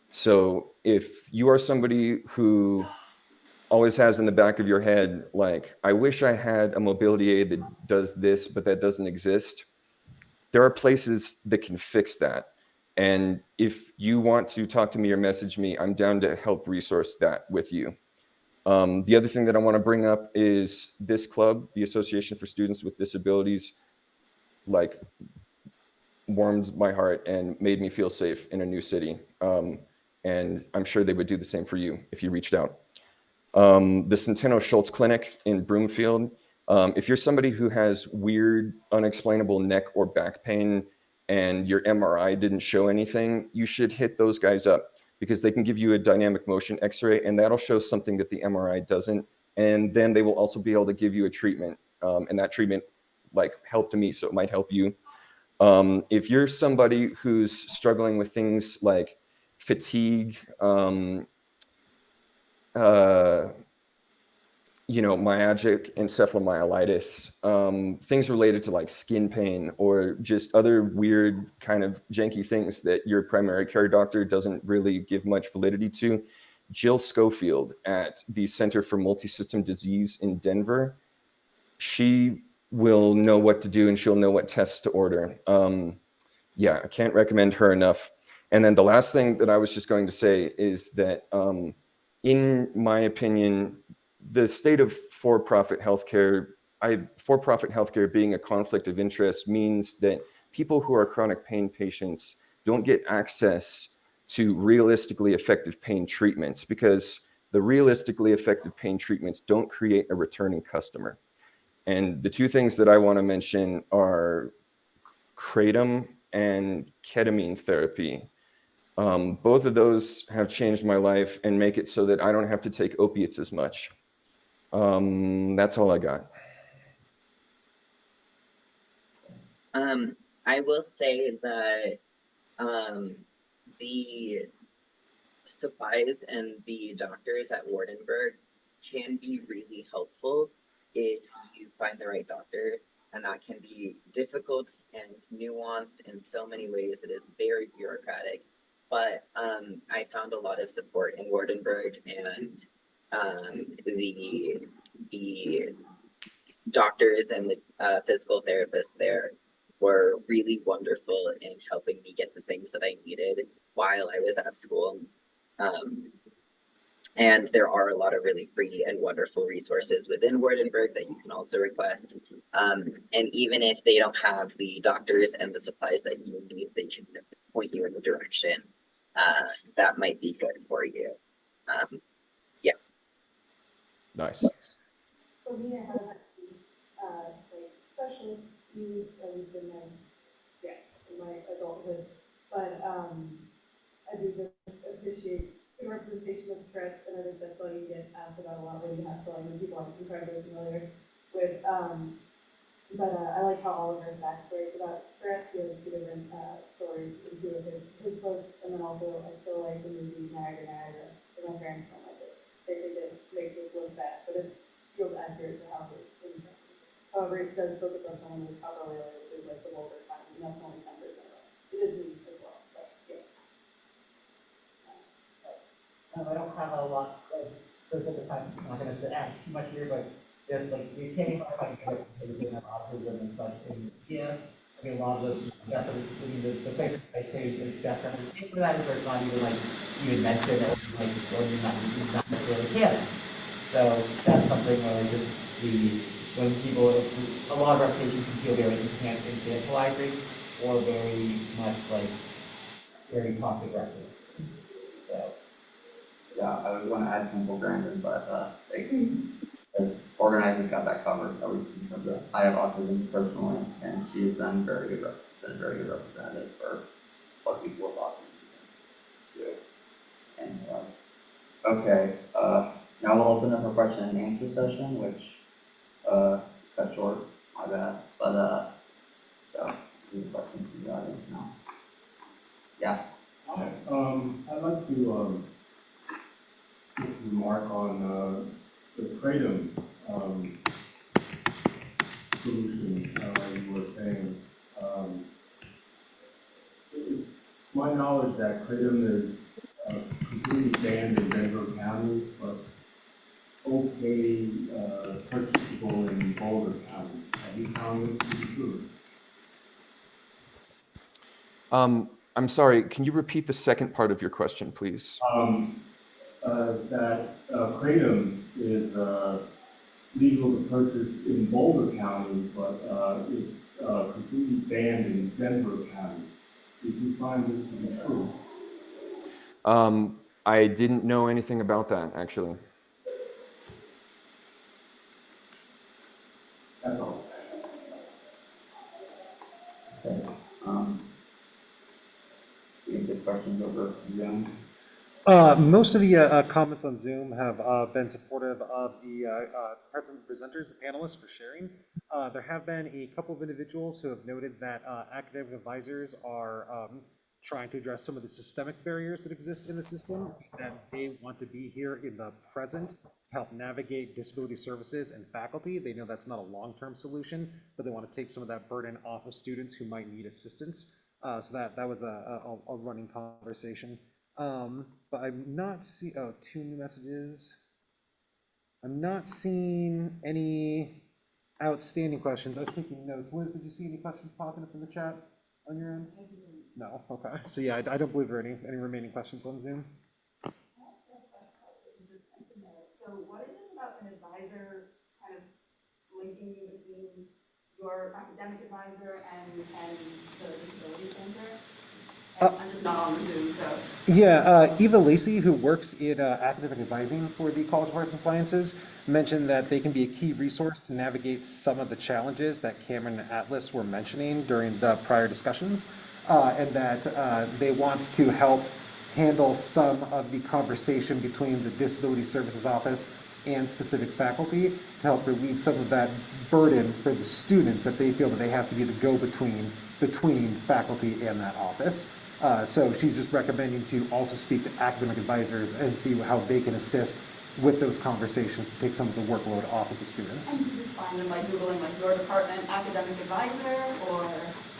So if you are somebody who always has in the back of your head, like, I wish I had a mobility aid that does this, but that doesn't exist, there are places that can fix that. And if you want to talk to me or message me, I'm down to help resource that with you. The other thing that I want to bring up is this club, the Association for Students with Disabilities, like, warmed my heart and made me feel safe in a new city. And I'm sure they would do the same for you if you reached out. The Centeno Schultz Clinic in Broomfield. If you're somebody who has weird, unexplainable neck or back pain and your MRI didn't show anything, you should hit those guys up because they can give you a dynamic motion x-ray and that'll show something that the MRI doesn't. And then they will also be able to give you a treatment. And that treatment like helped me, so it might help you. If you're somebody who's struggling with things like fatigue, myalgic encephalomyelitis, things related to like skin pain or just other weird kind of janky things that your primary care doctor doesn't really give much validity to, Jill Schofield at the Center for Multisystem Disease in Denver, she will know what to do and she'll know what tests to order. Yeah, I can't recommend her enough. And then the last thing that I was just going to say is that, in my opinion, the state of for-profit healthcare being a conflict of interest means that people who are chronic pain patients don't get access to realistically effective pain treatments because the realistically effective pain treatments don't create a returning customer. And the two things that I want to mention are kratom and ketamine therapy. Both of those have changed my life and make it so that I don't have to take opiates as much. That's all I got. I will say that the supplies and the doctors at Wardenburg can be really helpful if you find the right doctor, and that can be difficult and nuanced in so many ways. It is very bureaucratic, but I found a lot of support in Wardenburg, and the doctors and the physical therapists there were really wonderful in helping me get the things that I needed while I was at school. And there are a lot of really free and wonderful resources within Wardenburg that you can also request. And even if they don't have the doctors and the supplies that you need, they can point you in the direction that might be good for you. Yeah. Nice. For me, I have like specialist needs, at least in my adulthood. But I do just appreciate the representation of threats, and I think that's all you get asked about a lot when you have so many people I'm incredibly familiar with. I like how Oliver Sacks writes about threats. He has two different stories in two of his books, and then also I still like the movie Niagara Niagara, but my parents don't like it. They think it makes us look bad, but it feels accurate to how his things are. However, it does focus on someone with Capoeira, which is like the Boulder County, and that's only 10% of us. It is me as well, but yeah. I don't have a lot of specific time. I'm not going to add too much here, but just like you can't even find autism and such in India. I mean, a lot of the best, the places I say is best representation for that is where it's not even like even mentioned or like or not necessarily canon. So that's something where like just when people a lot of representation can feel very infantilizing or very much like very passive aggressive. So. Yeah, I was going to add Temple Grandin, but the organizers got that covered. That was in terms of, I have autism personally, and she has been been a very good representative for what people with autism do. And okay, now we'll open up a question and answer session, which is cut short. My bad, but so there's a question from the audience now. Yeah. Hi. I'd like to just remark on the kratom solution you were saying. It's to my knowledge that kratom is completely banned in Denver County, but okay purchasable in Boulder County. Have you found this to be true? I'm sorry, can you repeat the second part of your question, please? That kratom is legal to purchase in Boulder County, but it's completely banned in Denver County. Did you find this to be true? I didn't know anything about that, actually. That's all. Okay. We can take questions over Zoom. Most of the comments on Zoom have been supportive of the presenters, the panelists, for sharing. There have been a couple of individuals who have noted that academic advisors are trying to address some of the systemic barriers that exist in the system, that they want to be here in the present to help navigate disability services and faculty. They know that's not a long-term solution, but they want to take some of that burden off of students who might need assistance. So that was a running conversation. But I'm not seeing, oh, 2 new messages. I'm not seeing any outstanding questions. I was taking notes. Liz, did you see any questions popping up in the chat on your end? No, okay. So yeah, I don't believe there are any remaining questions on Zoom. So what is this about an advisor kind of linking between your academic advisor and the disability center? I'm just not on the Zoom, so. Yeah, Eva Lacey, who works in academic advising for the College of Arts and Sciences, mentioned that they can be a key resource to navigate some of the challenges that Cameron and Atlas were mentioning during the prior discussions, and that they want to help handle some of the conversation between the Disability Services Office and specific faculty to help relieve some of that burden for the students that they feel that they have to be the go-between between faculty and that office. So she's just recommending to also speak to academic advisors and see how they can assist with those conversations to take some of the workload off of the students. And you just find them by Googling like your department academic advisor, or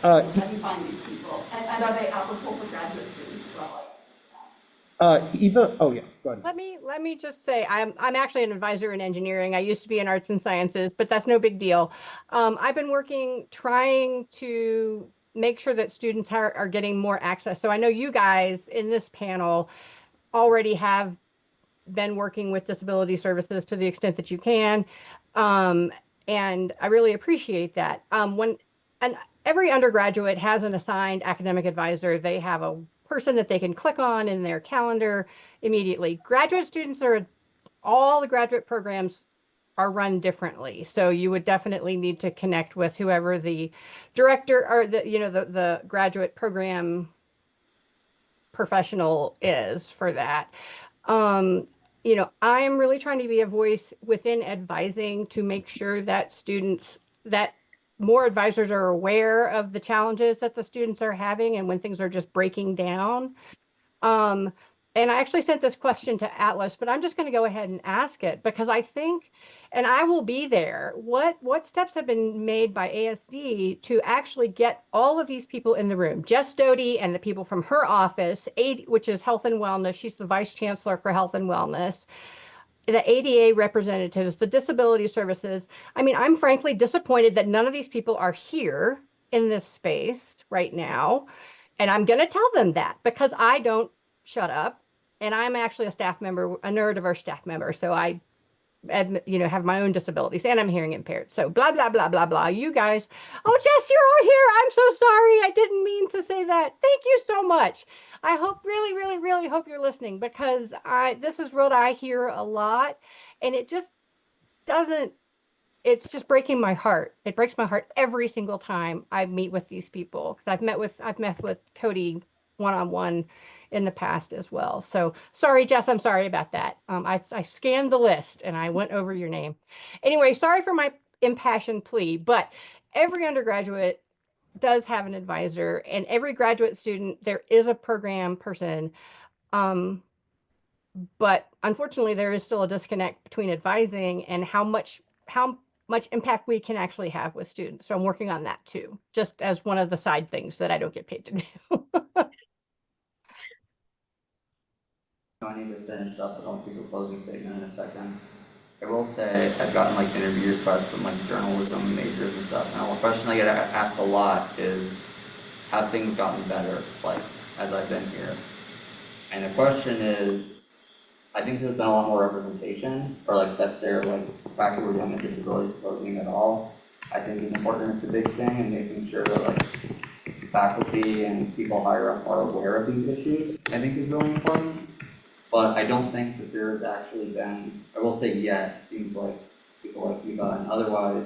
how do you find these people? And are they applicable for graduate students as well? Eva, oh yeah, go ahead. Let me just say I'm actually an advisor in engineering. I used to be in arts and sciences, but that's no big deal. I've been trying to make sure that students are getting more access. So I know you guys in this panel already have been working with disability services to the extent that you can. And I really appreciate that. And every undergraduate has an assigned academic advisor. They have a person that they can click on in their calendar immediately. Graduate students all the graduate programs are run differently. So you would definitely need to connect with whoever the director or the graduate program professional is for that. You know, I am really trying to be a voice within advising to make sure that that more advisors are aware of the challenges that the students are having and when things are just breaking down. Um, and I actually sent this question to Atlas, but I'm just going to go ahead and ask it because I think, and I will be there, what steps have been made by ASD to actually get all of these people in the room? Jess Doty and the people from her office, which is Health and Wellness, she's the Vice Chancellor for Health and Wellness, the ADA representatives, the disability services. I mean, I'm frankly disappointed that none of these people are here in this space right now. And I'm going to tell them that because I don't shut up. And I'm actually a staff member, a neurodiverse staff member. So I, you know, have my own disabilities and I'm hearing impaired. So blah, blah, blah, blah, blah. You guys, oh, Jess, you're all here. I'm so sorry. I didn't mean to say that. Thank you so much. I hope really, really, really hope you're listening because this is what I hear a lot. And it just doesn't, it's just breaking my heart. It breaks my heart every single time I meet with these people because I've met with Cody one-on-one in the past as well. So sorry, Jess, I'm sorry about that. I scanned the list and I went over your name. Anyway, sorry for my impassioned plea, but every undergraduate does have an advisor and every graduate student, there is a program person. But unfortunately, there is still a disconnect between advising and how much impact we can actually have with students. So I'm working on that too, just as one of the side things that I don't get paid to do. So I need to finish up, but I'll give a closing statement in a second. I will say I've gotten like interview requests from like journalism majors and stuff, and the question I get asked a lot is, have things gotten better, like, as I've been here? And the question is, I think there's been a lot more representation, or like that they're like, the fact that we're doing a disability symposium at all, I think is important. It's a big thing, and making sure that like faculty and people higher up are aware of these issues, I think is really important. But I don't think that there's actually been, I will say yet, it seems like people like Eva and otherwise,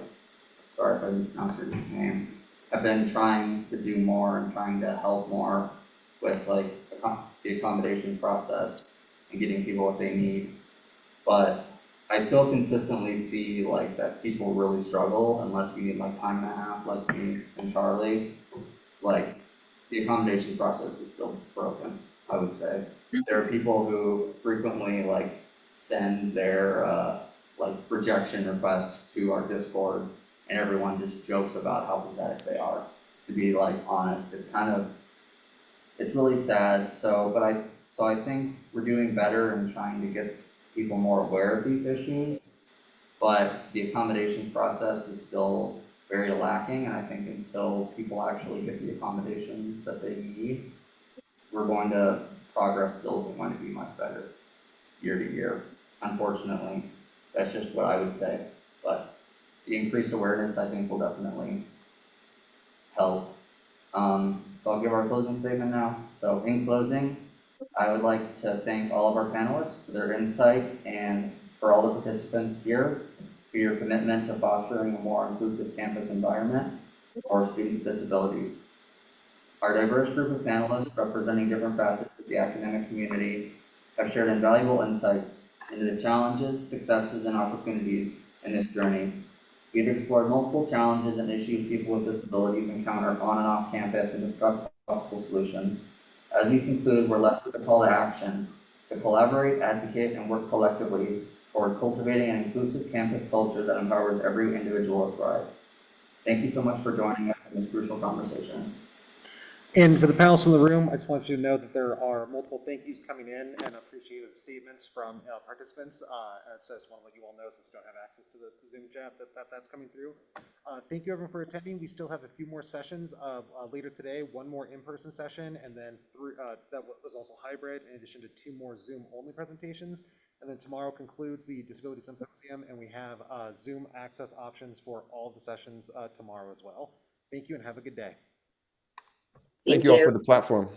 sorry if I mispronounced your name, have been trying to do more and trying to help more with like the accommodation process and getting people what they need. But I still consistently see like that people really struggle unless you need like time and a half, like me and Charlie. Like the accommodation process is still broken, I would say. There are people who frequently like send their like rejection requests to our Discord, and everyone just jokes about how pathetic they are. To be like honest, it's really sad. So I think we're doing better in trying to get people more aware of these issues, but the accommodations process is still very lacking, and I think until people actually get the accommodations that they need, progress still isn't going to be much better year to year. Unfortunately, that's just what I would say. But the increased awareness, I think, will definitely help. So I'll give our closing statement now. So in closing, I would like to thank all of our panelists for their insight and for all the participants here for your commitment to fostering a more inclusive campus environment for students with disabilities. Our diverse group of panelists representing different facets of the academic community have shared invaluable insights into the challenges, successes, and opportunities in this journey. We've explored multiple challenges and issues people with disabilities encounter on and off campus and discussed possible solutions. As we conclude, we're left with a call to action to collaborate, advocate, and work collectively toward cultivating an inclusive campus culture that empowers every individual to thrive. Thank you so much for joining us in this crucial conversation. And for the panelists in the room, I just want you to know that there are multiple thank yous coming in and appreciative statements from participants. I just want to let you all know, since you don't have access to the Zoom chat, that's coming through. Thank you everyone for attending. We still have a few more sessions later today, one more in-person session, and then that was also hybrid, in addition to 2 more Zoom-only presentations. And then tomorrow concludes the Disability Symposium, and we have Zoom access options for all of the sessions tomorrow as well. Thank you and have a good day. Thank you all for the platform.